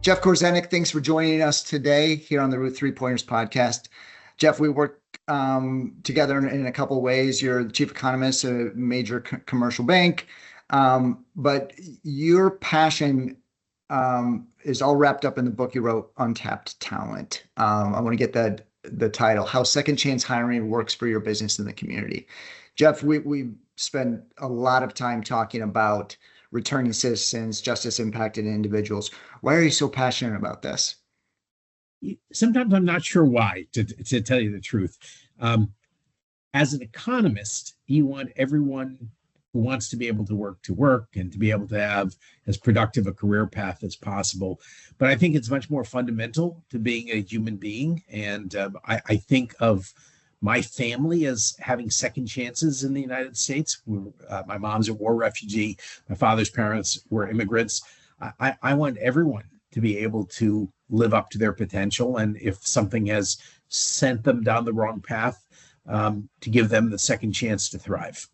Jeff Korzenik, thanks for joining us today here on the Root Three Pointers podcast. Jeff, we work together in a couple of ways. You're the chief economist at a major commercial bank, but your passion is all wrapped up in the book you wrote, Untapped Talent. I want to get the title, How Second Chance Hiring Works for Your Business and the Community. Jeff, we spend a lot of time talking about returning citizens, justice impacted individuals. Why are you so passionate about this? Sometimes I'm not sure why, to tell you the truth. As an economist, you want everyone who wants to be able to work and to be able to have as productive a career path as possible. But I think it's much more fundamental to being a human being. And I think of my family as having second chances in the United States. My mom's a war refugee. My father's parents were immigrants. I want everyone to be able to live up to their potential. And if something has sent them down the wrong path, to give them the second chance to thrive.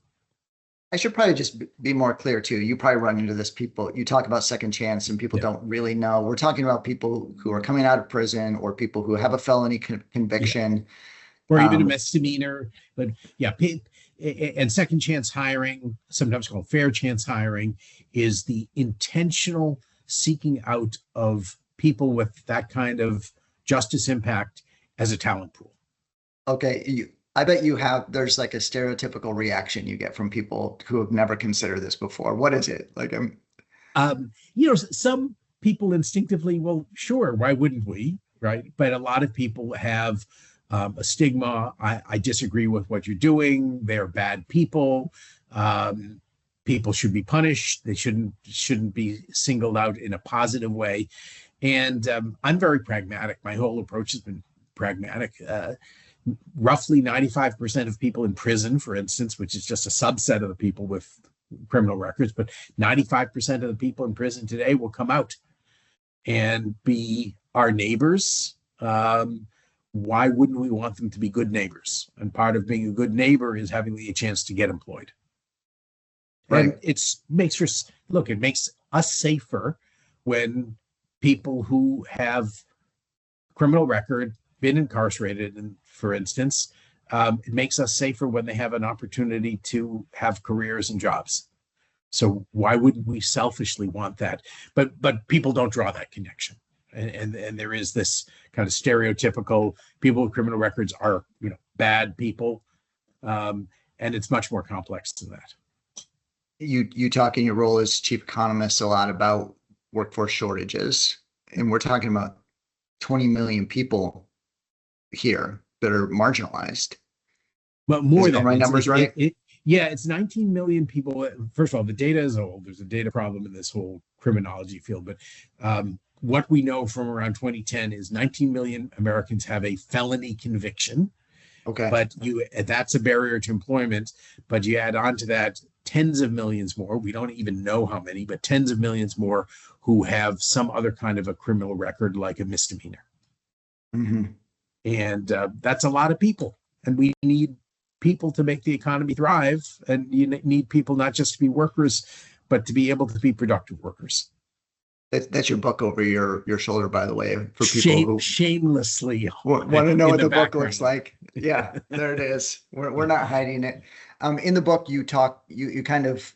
I should probably just be more clear too. You probably run into this people. You talk about second chance and people don't really know. We're talking about people who are coming out of prison or people who have a felony conviction. Or even a misdemeanor. But and second chance hiring, sometimes called fair chance hiring, is the intentional seeking out of people with that kind of justice impact as a talent pool. Okay. I bet there's like a stereotypical reaction you get from people who have never considered this before. What is it? Like, some people instinctively, well, sure, why wouldn't we? Right. But a lot of people have a stigma. I disagree with what you're doing. They're bad people. People should be punished. They shouldn't be singled out in a positive way. And I'm very pragmatic. My whole approach has been pragmatic. Roughly 95% of people in prison, for instance, which is just a subset of the people with criminal records, but 95% of the people in prison today will come out and be our neighbors. Why wouldn't we want them to be good neighbors? And part of being a good neighbor is having the chance to get employed. Right. And it makes us safer when people who have criminal record, been incarcerated, and for instance, it makes us safer when they have an opportunity to have careers and jobs. So why wouldn't we selfishly want that? But people don't draw that connection. And there is this kind of stereotypical people with criminal records are, bad people. And it's much more complex than that. You talk in your role as chief economist a lot about workforce shortages, and we're talking about 20 million people here that are marginalized. But more than my numbers, right? It's 19 million people. First of all, the data is old. There's a data problem in this whole criminology field. But what we know from around 2010 is 19 million Americans have a felony conviction. Okay. But that's a barrier to employment. But you add on to that tens of millions more. We don't even know how many, but tens of millions more who have some other kind of a criminal record, like a misdemeanor. Mm-hmm. And that's a lot of people. And we need people to make the economy thrive. And you need people not just to be workers, but to be able to be productive workers. That's your book over your shoulder, by the way, for people who shamelessly want to know what the book looks like. Yeah, there it is. We're not hiding it. In the book, you kind of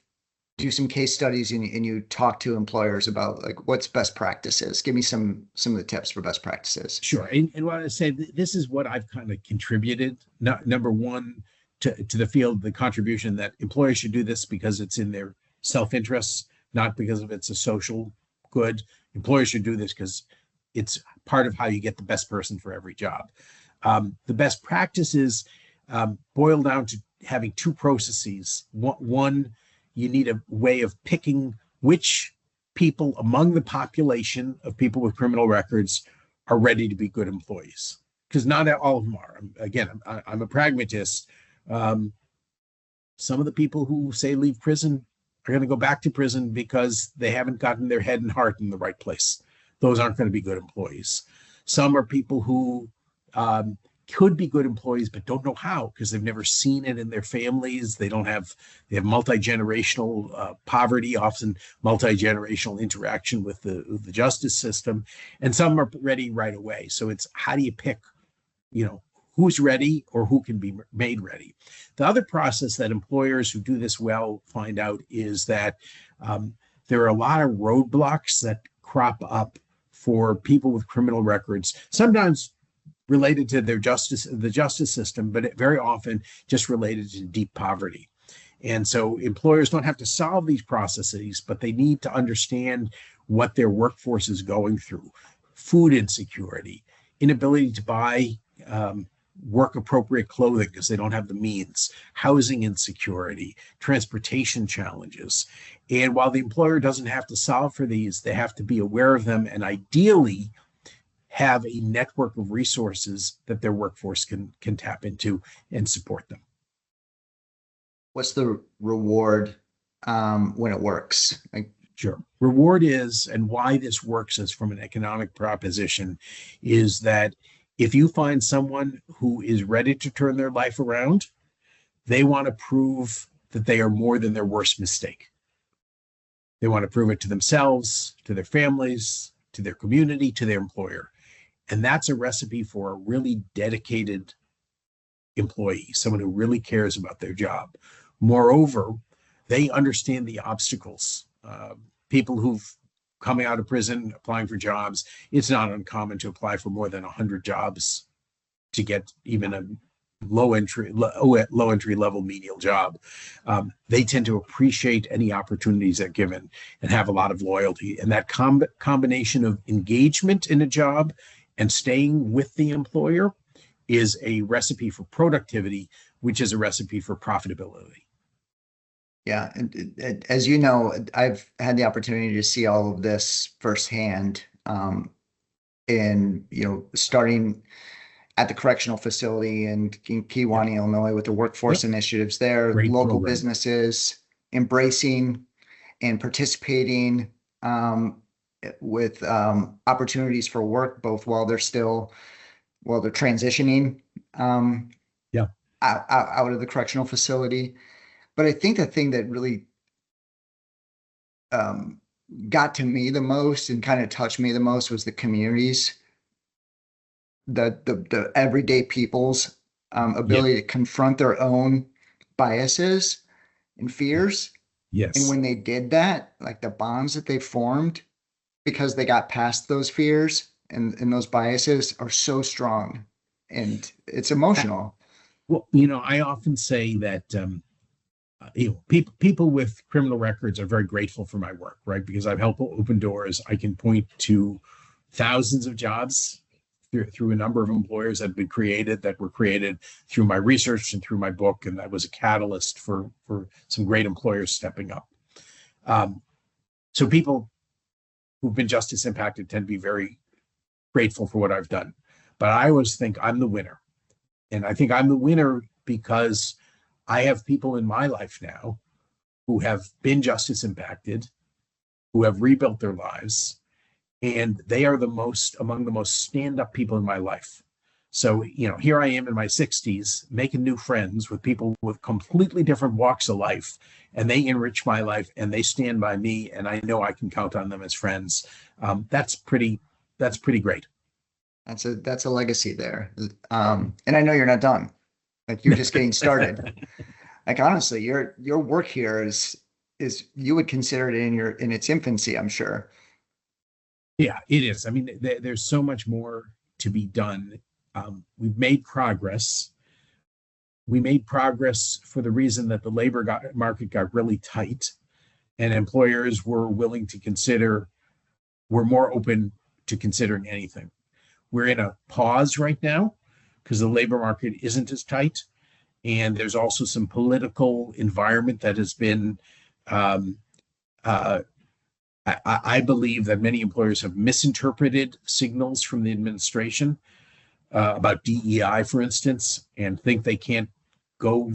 do some case studies and you talk to employers about like what's best practices. Give me some of the tips for best practices. Sure. And what I say, this is what I've kind of contributed. Number one, to the field, the contribution that employers should do this because it's in their self-interest, not because of it's a social good. Employers should do this because it's part of how you get the best person for every job. The best practices boil down to having two processes. One, you need a way of picking which people among the population of people with criminal records are ready to be good employees, because not all of them are. Again, I'm a pragmatist. Some of the people who say leave prison are going to go back to prison because they haven't gotten their head and heart in the right place. Those aren't going to be good employees. Some are people who could be good employees, but don't know how because they've never seen it in their families. They have multi-generational poverty, often multi-generational interaction with the justice system. And some are ready right away. So it's how do you pick, who's ready or who can be made ready? The other process that employers who do this well find out is that there are a lot of roadblocks that crop up for people with criminal records, sometimes related to the justice system, but very often just related to deep poverty. And so employers don't have to solve these processes, but they need to understand what their workforce is going through: food insecurity, inability to buy work appropriate clothing because they don't have the means, housing insecurity, transportation challenges. And while the employer doesn't have to solve for these, they have to be aware of them and ideally have a network of resources that their workforce can tap into and support them. What's the reward when it works? Sure. Reward is, and why this works as from an economic proposition, is that if you find someone who is ready to turn their life around, they want to prove that they are more than their worst mistake. They want to prove it to themselves, to their families, to their community, to their employer. And that's a recipe for a really dedicated employee, someone who really cares about their job. Moreover, they understand the obstacles. People who've coming out of prison, applying for jobs, it's not uncommon to apply for more than 100 jobs to get even a low entry level menial job. They tend to appreciate any opportunities they're given and have a lot of loyalty. And that combination of engagement in a job and staying with the employer is a recipe for productivity, which is a recipe for profitability. Yeah. And as you know, I've had the opportunity to see all of this firsthand starting at the correctional facility in Kewanee, Illinois, with the workforce initiatives there, Great local program. businesses embracing and participating with opportunities for work, both while they're transitioning out of the correctional facility. But I think the thing that really got to me the most and kind of touched me the most was the communities, the everyday people's ability to confront their own biases and fears. Yes. And when they did that, like the bonds that they formed because they got past those fears and those biases are so strong, and it's emotional. Well, I often say that people with criminal records are very grateful for my work, right? Because I've helped open doors. I can point to thousands of jobs through a number of employers that were created through my research and through my book, and that was a catalyst for some great employers stepping up. So people who've been justice impacted tend to be very grateful for what I've done. But I always think I'm the winner. And I think I'm the winner because I have people in my life now who have been justice impacted, who have rebuilt their lives, and they are among the most stand-up people in my life. So, here I am in my 60s, making new friends with people with completely different walks of life, and they enrich my life and they stand by me, and I know I can count on them as friends. That's pretty great. That's a legacy there. And I know you're not done. Like, you're just getting started. Like, honestly, your work here is you would consider it in its infancy, I'm sure. Yeah, it is. I mean, there's so much more to be done. We've made progress. We made progress for the reason that the labor market got really tight, and employers were more open to considering anything. We're in a pause right now because the labor market isn't as tight, and there's also some political environment that has been. I believe that many employers have misinterpreted signals from the administration about DEI, for instance, and think they can't go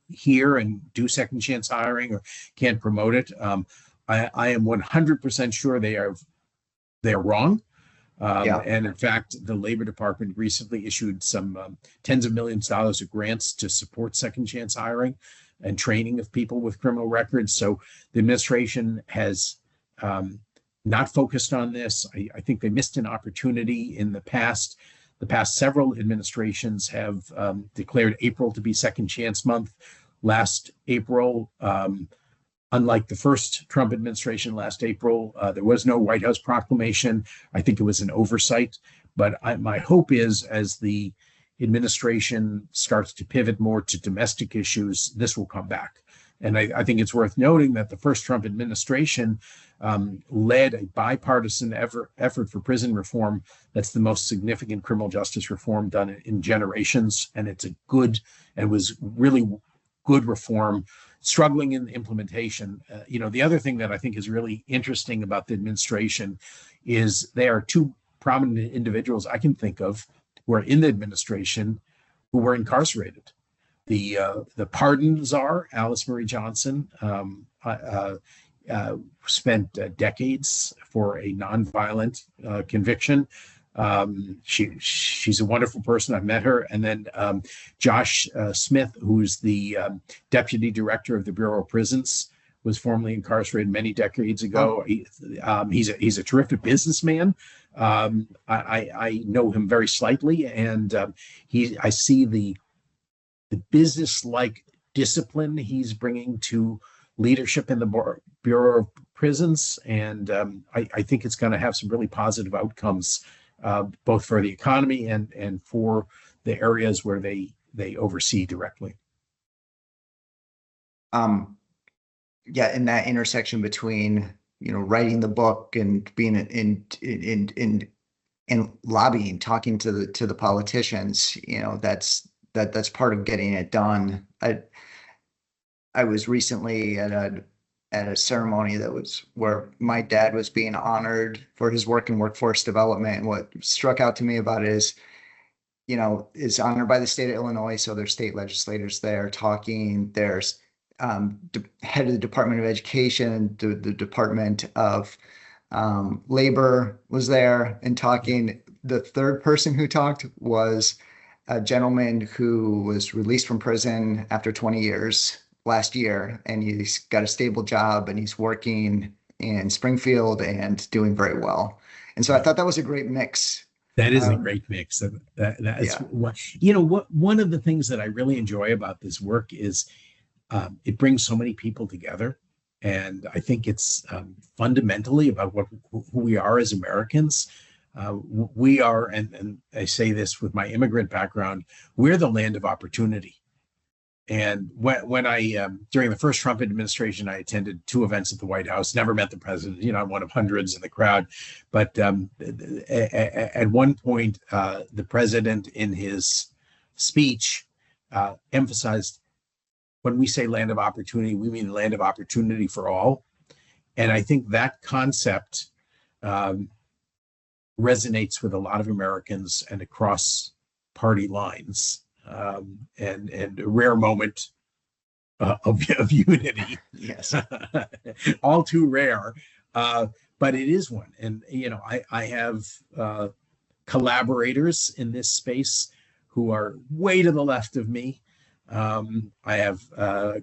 here and do second chance hiring or can't promote it. I am 100% sure they are wrong. Yeah. And in fact, the Labor Department recently issued some tens of millions of dollars of grants to support second chance hiring and training of people with criminal records. So the administration has not focused on this. I think they missed an opportunity in the past. The past several administrations have declared April to be second chance month. Last April, unlike the first Trump administration last April, there was no White House proclamation. I think it was an oversight. But my hope is, as the administration starts to pivot more to domestic issues, this will come back. And I think it's worth noting that the first Trump administration led a bipartisan effort for prison reform. That's the most significant criminal justice reform done in generations. And it's a good and was really good reform, struggling in implementation. The other thing that I think is really interesting about the administration is there are two prominent individuals I can think of who are in the administration who were incarcerated. The pardon czar, Alice Marie Johnson, spent decades for a nonviolent conviction. She's a wonderful person. I've met her. And then Josh Smith, who's the deputy director of the Bureau of Prisons, was formerly incarcerated many decades ago. He's a terrific businessman. I know him very slightly, and I see the business-like discipline he's bringing to leadership in the Bureau of Prisons, and I think it's going to have some really positive outcomes, both for the economy and for the areas where they oversee directly. Yeah, in that intersection between writing the book and being in lobbying, talking to the politicians, that's part of getting it done. I was recently at a ceremony that was where my dad was being honored for his work in workforce development. And what struck out to me about it is honored by the state of Illinois. So there's state legislators there talking. There's head of the Department of Education, the Department of Labor was there and talking. The third person who talked was a gentleman who was released from prison after 20 years last year, and he's got a stable job and he's working in Springfield and doing very well. And so I thought that was a great mix. That is a great mix. That's one of the things that I really enjoy about this work is it brings so many people together. And I think it's fundamentally about who we are as Americans. We are, and I say this with my immigrant background, we're the land of opportunity. And when I, during the first Trump administration, I attended 2 events at the White House, never met the president, I'm one of hundreds in the crowd. But at one point, the president in his speech emphasized, when we say land of opportunity, we mean land of opportunity for all. And I think that concept resonates with a lot of Americans and across party lines. And a rare moment of unity. Yes. All too rare. But it is one. And, I have collaborators in this space who are way to the left of me. I have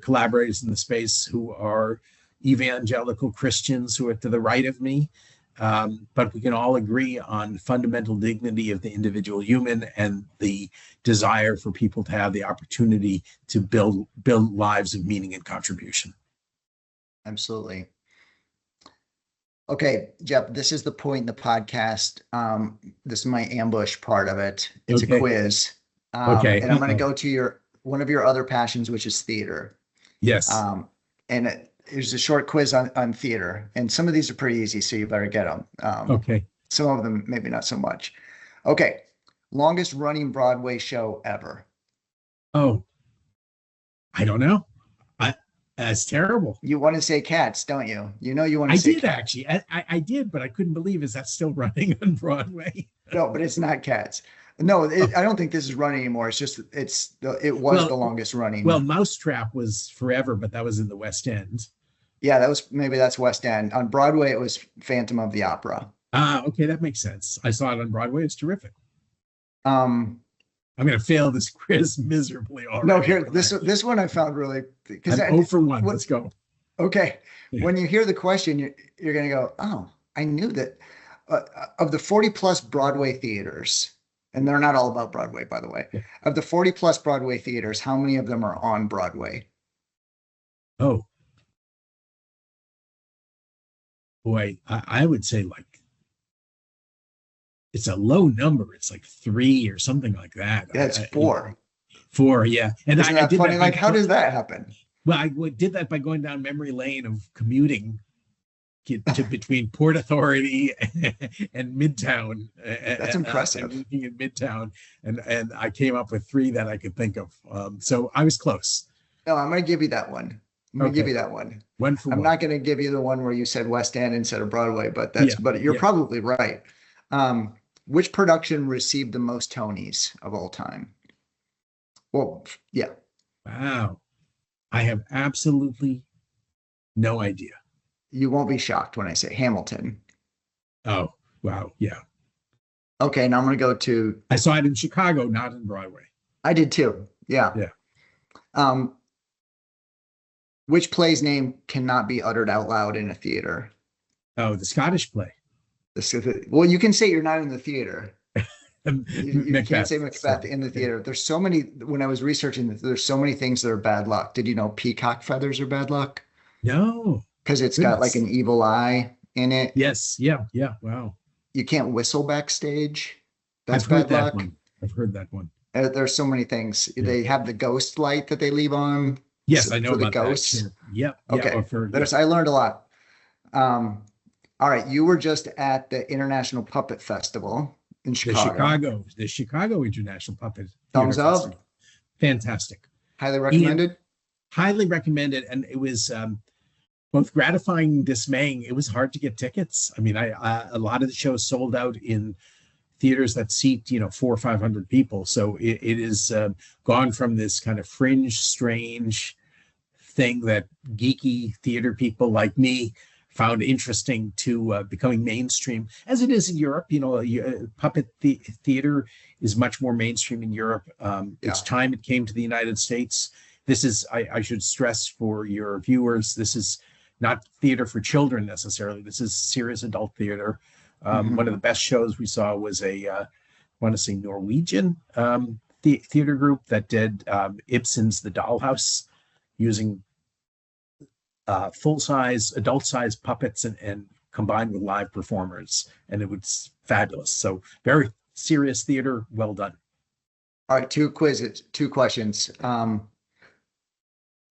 collaborators in the space who are evangelical Christians who are to the right of me. But we can all agree on fundamental dignity of the individual human and the desire for people to have the opportunity to build lives of meaning and contribution. Absolutely. Okay, Jeff, this is the point in the podcast. This is my ambush part of it. It's a quiz. Okay. And I'm going to go to one of your other passions, which is theater. Yes. And there's a short quiz on theater, and some of these are pretty easy, so you better get them. Okay. Some of them, maybe not so much. Okay. Longest running Broadway show ever. Oh, I don't know. That's terrible. You want to say Cats, don't you? You want to say Cats. Actually. I did, but I couldn't believe, is that still running on Broadway? No, but it's not Cats. No, I don't think this is running anymore. It's just, it was the longest running. Well, Mousetrap was forever, but that was in the West End. Yeah, that's West End. On Broadway, it was Phantom of the Opera. Okay, that makes sense. I saw it on Broadway. It's terrific. Um, I'm going to fail this quiz miserably no, already. here this one I found really because I'm 0 for 1. Let's go. okay, Yeah. when you hear the question, you're going to go, oh, I knew that. Of the 40 plus Broadway theaters, and they're not all about Broadway, by the way. Yeah. Of the 40 plus Broadway theaters, how many of them are on Broadway? Oh, boy, I would say like it's a low number. It's like 3 or something like that. Yeah, it's four. 4, yeah. And Isn't that did funny? that Like, how does that happen? well, did that by going down memory lane of commuting to between Port Authority and Midtown. That's impressive. Looking at Midtown, and I came up with 3 that I could think of. So I was close. No, I'm going to give you that one. I'm going to give you that one. 1 for 1. I'm not going to give you the one where you said West End instead of Broadway, but but you're probably right. Which production received the most Tonys of all time? Well, yeah. Wow. I have absolutely no idea. You won't be shocked when I say Hamilton. Oh, wow. Yeah. Okay, now I'm going to go to. I saw it in Chicago, not in Broadway. I did too. Yeah. Yeah. Which play's name cannot be uttered out loud in a theater? Oh, the Scottish play. Well, you can say you're not in the theater. You can't say Macbeth in the theater. Yeah. There's so many, when I was researching this, there's so many things that are bad luck. Did you know peacock feathers are bad luck? No. Because it's got like an evil eye in it. Yes. Yeah. Yeah. Wow. You can't whistle backstage. That's I've heard bad that luck. one. I've heard that one. There's so many things. Yeah. They have the ghost light that they leave on. Yes, I know for the about ghosts. that. Sure. Yeah. Okay. Yeah. I learned a lot. All right. You were just at the International Puppet Festival in Chicago. The Chicago International Puppet Thumbs Theater up. Festival. Fantastic. Highly recommended. Highly recommended. And it was both gratifying and dismaying. It was hard to get tickets. I mean, a lot of the shows sold out in theaters that seat 400 or 500 people. So it is gone from this kind of fringe, strange thing that geeky theater people like me found interesting to becoming mainstream, as it is in Europe. Puppet theater is much more mainstream in Europe. It's time it came to the United States. This is, I should stress for your viewers, this is not theater for children necessarily. This is serious adult theater. One of the best shows we saw was I want to say Norwegian theater group that did Ibsen's The Dollhouse using full-size, adult-size puppets and combined with live performers. And it was fabulous. So very serious theater. Well done. All right, 2 questions.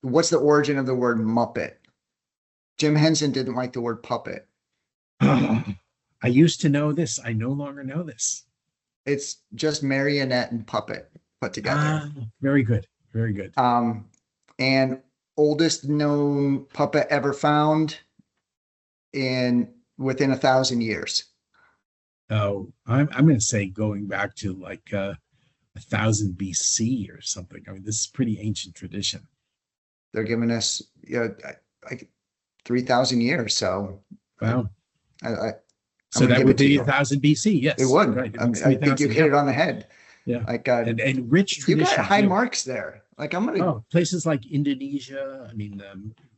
What's the origin of the word Muppet? Jim Henson didn't like the word puppet. I used to know this. I no longer know this. It's just marionette and puppet put together. Very good. Very good. And oldest known puppet ever found within 1,000 years. Oh, I'm going to say going back to like 1,000 BC or something. I mean, this is pretty ancient tradition. They're giving us like 3,000 years. So wow. So that would be 1,000 BC. Yes, it would. Right. I think you hit it on the head. Yeah, like and rich tradition. You got high marks there. Like I'm gonna places like Indonesia. I mean,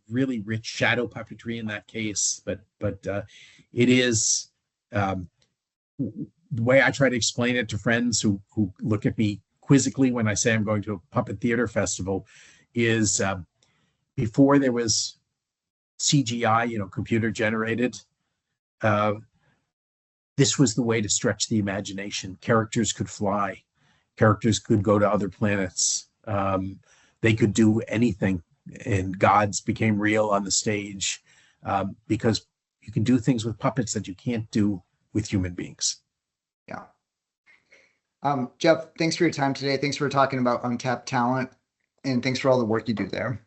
really rich shadow puppetry in that case. But it is the way I try to explain it to friends who look at me quizzically when I say I'm going to a puppet theater festival is before there was CGI, computer generated. This was the way to stretch the imagination. Characters could fly. Characters could go to other planets. They could do anything, and gods became real on the stage because you can do things with puppets that you can't do with human beings. Yeah. Jeff, thanks for your time today. Thanks for talking about Untapped Talent, and thanks for all the work you do there.